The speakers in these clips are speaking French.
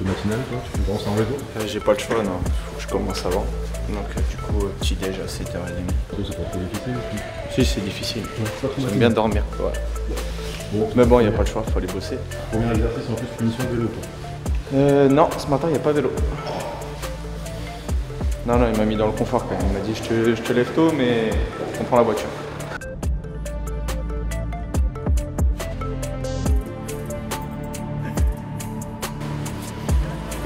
plutôt matinale, toi? Tu commences en réseau? J'ai pas le choix, non. Faut que je commence avant. Donc du coup, petit déj à 7h30. C'est pas trop difficile? Si, c'est difficile. Ouais, J'aime bien dormir. Ouais. Bon, Mais bon, il n'y a pas le choix, faut aller bosser. premier exercice en plus, punition de vélo, toi. Non, ce matin, il n'y a pas vélo. Non, il m'a mis dans le confort quand même. Il m'a dit je te lève tôt, mais on prend la voiture.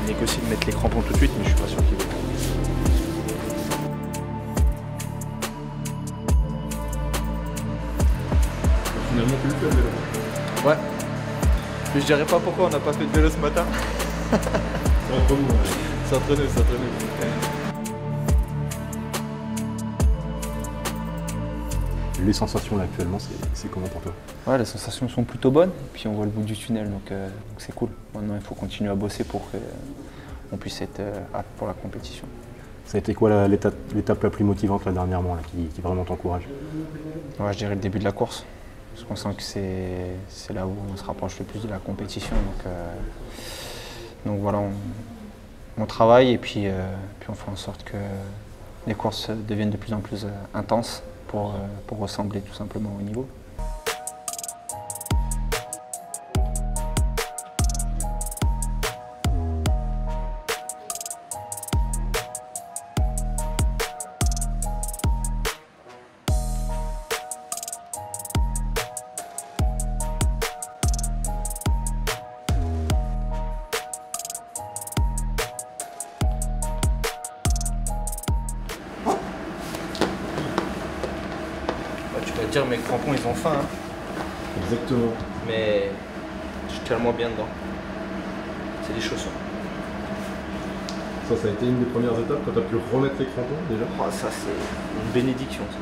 Il négocie de mettre les crampons tout de suite, mais je suis pas sûr qu'il veut. Finalement, tu le fais le vélo? Ouais. Mais je dirais pas pourquoi on n'a pas fait de vélo ce matin. C'est entre nous. C'est entre nous, c'est entre nous. Les sensations là actuellement, c'est comment pour toi? Ouais, les sensations sont plutôt bonnes, puis on voit le bout du tunnel, donc c'est cool. Maintenant, il faut continuer à bosser pour qu'on puisse être apte pour la compétition. Ça a été quoi l'étape la plus motivante là dernièrement, là, qui vraiment t'encourage? Ouais, je dirais le début de la course, parce qu'on sent que c'est là où on se rapproche le plus de la compétition. Donc voilà, on travaille et puis on fait en sorte que les courses deviennent de plus en plus intenses pour ressembler tout simplement au niveau. Tu vas te dire mes crampons ils ont faim, hein. Exactement. Mais je suis tellement bien dedans. C'est des chaussons. Ça a été une des premières étapes quand tu as pu remettre les crampons déjà? Oh, ça c'est une bénédiction. Ça.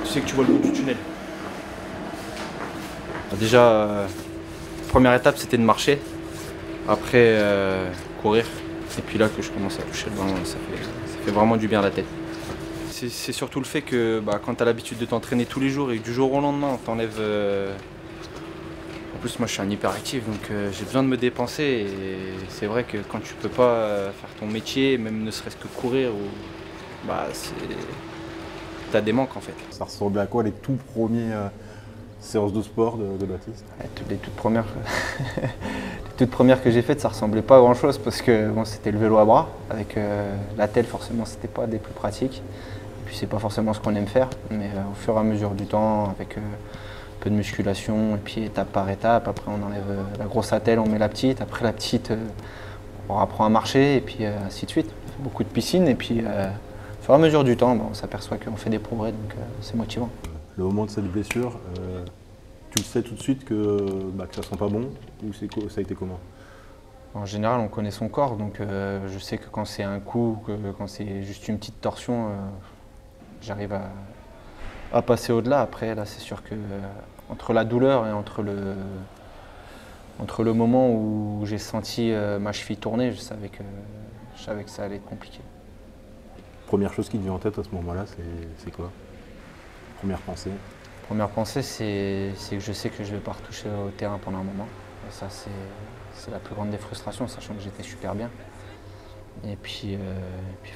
Tu sais que tu vois le bout du tunnel. Déjà, première étape c'était de marcher. Après courir. Et puis là que je commence à toucher le ballon, ça fait vraiment du bien à la tête. C'est surtout le fait que quand tu as l'habitude de t'entraîner tous les jours et que du jour au lendemain on t'enlève... En plus moi je suis un hyperactif donc j'ai besoin de me dépenser et c'est vrai que quand tu peux pas faire ton métier, même ne serait-ce que courir, t'as des manques en fait. Ça ressemblait à quoi les tout premiers séances de sport de Baptiste? Les toutes premières, les toutes premières que j'ai faites, ça ressemblait pas à grand chose parce que bon, c'était le vélo à bras. Avec l'attelle, forcément, c'était pas des plus pratiques. Et puis c'est pas forcément ce qu'on aime faire, mais au fur et à mesure du temps, avec un peu de musculation, et puis étape par étape, après on enlève la grosse attelle, on met la petite, après la petite, on apprend à marcher, et puis ainsi de suite. On fait beaucoup de piscine, et puis au fur et à mesure du temps, on s'aperçoit qu'on fait des progrès, donc c'est motivant. Le moment de cette blessure, tu le sais tout de suite que ça sent pas bon ou ça a été comment? En général, on connaît son corps, donc je sais que quand c'est un coup, quand c'est juste une petite torsion, j'arrive à passer au-delà. Après, là, c'est sûr que entre la douleur et entre le moment où j'ai senti ma cheville tourner, je savais que ça allait être compliqué. Première chose qui te vient en tête à ce moment-là, c'est quoi? Première pensée? Première pensée, c'est que je sais que je ne vais pas retoucher au terrain pendant un moment. Et ça, c'est la plus grande des frustrations, sachant que j'étais super bien. Et puis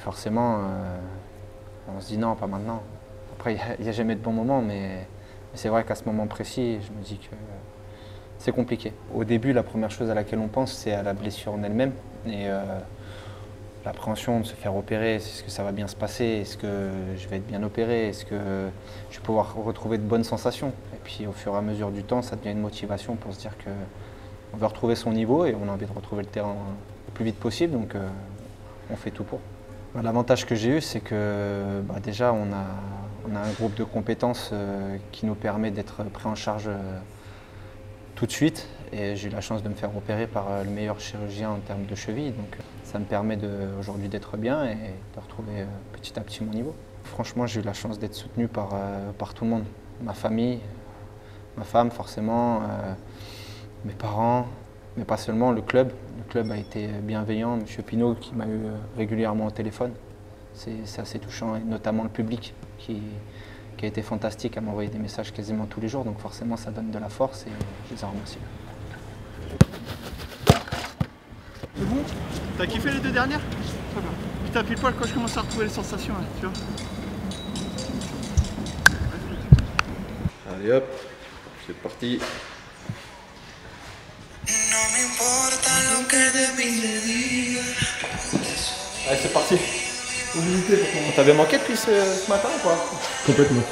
forcément, on se dit non, pas maintenant. Après, il n'y a jamais de bon moment, mais c'est vrai qu'à ce moment précis, je me dis que c'est compliqué. Au début, la première chose à laquelle on pense, c'est à la blessure en elle-même. Et l'appréhension de se faire opérer, est-ce que ça va bien se passer? Est-ce que je vais être bien opéré? Est-ce que je vais pouvoir retrouver de bonnes sensations? Et puis au fur et à mesure du temps, ça devient une motivation pour se dire qu'on veut retrouver son niveau et on a envie de retrouver le terrain le plus vite possible, donc on fait tout pour. L'avantage que j'ai eu, c'est que déjà on a un groupe de compétences qui nous permet d'être pris en charge tout de suite. Et j'ai eu la chance de me faire opérer par le meilleur chirurgien en termes de cheville. Donc ça me permet aujourd'hui d'être bien et de retrouver petit à petit mon niveau. Franchement, j'ai eu la chance d'être soutenu par tout le monde. Ma famille, ma femme forcément, mes parents, mais pas seulement, le club. Le club a été bienveillant. Monsieur Pinault qui m'a eu régulièrement au téléphone. C'est assez touchant, et notamment le public qui qui a été fantastique, à m'envoyer des messages quasiment tous les jours, donc forcément ça donne de la force et je les en remercie. C'est bon? T'as kiffé les deux dernières? Ça va. Putain, pile poil quand je commence à retrouver les sensations, là, tu vois. Allez hop, c'est parti. Allez, c'est parti. On t'avait manqué depuis ce matin ou pas? Complètement.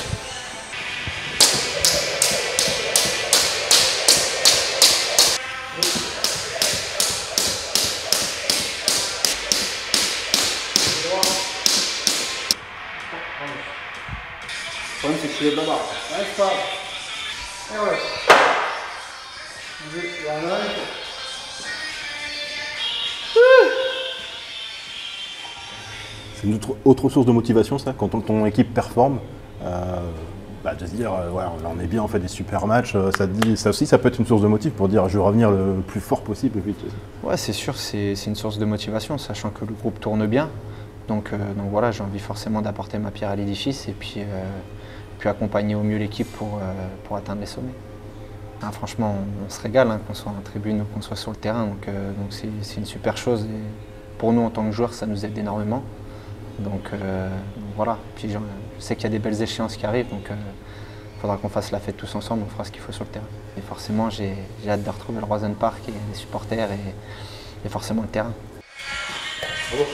Le problème c'est que je suis là-bas. Ouais, c'est pas grave. Et ouais. Voilà. C'est une autre source de motivation, ça, quand ton équipe performe, de se dire, voilà, on est bien, on fait des super matchs, ça aussi, ça peut être une source de motif pour dire, je veux revenir le plus fort possible. Ouais, c'est sûr, c'est une source de motivation, sachant que le groupe tourne bien. Donc voilà, j'ai envie forcément d'apporter ma pierre à l'édifice et puis accompagner au mieux l'équipe pour atteindre les sommets. Ah, franchement, on se régale, hein, qu'on soit en tribune ou qu'on soit sur le terrain, donc c'est une super chose. Et pour nous, en tant que joueurs, ça nous aide énormément. Donc voilà, puis je sais qu'il y a des belles échéances qui arrivent, donc il faudra qu'on fasse la fête tous ensemble, on fera ce qu'il faut sur le terrain. Et forcément, j'ai hâte de retrouver le Roisen Park et les supporters et forcément le terrain. Bravo.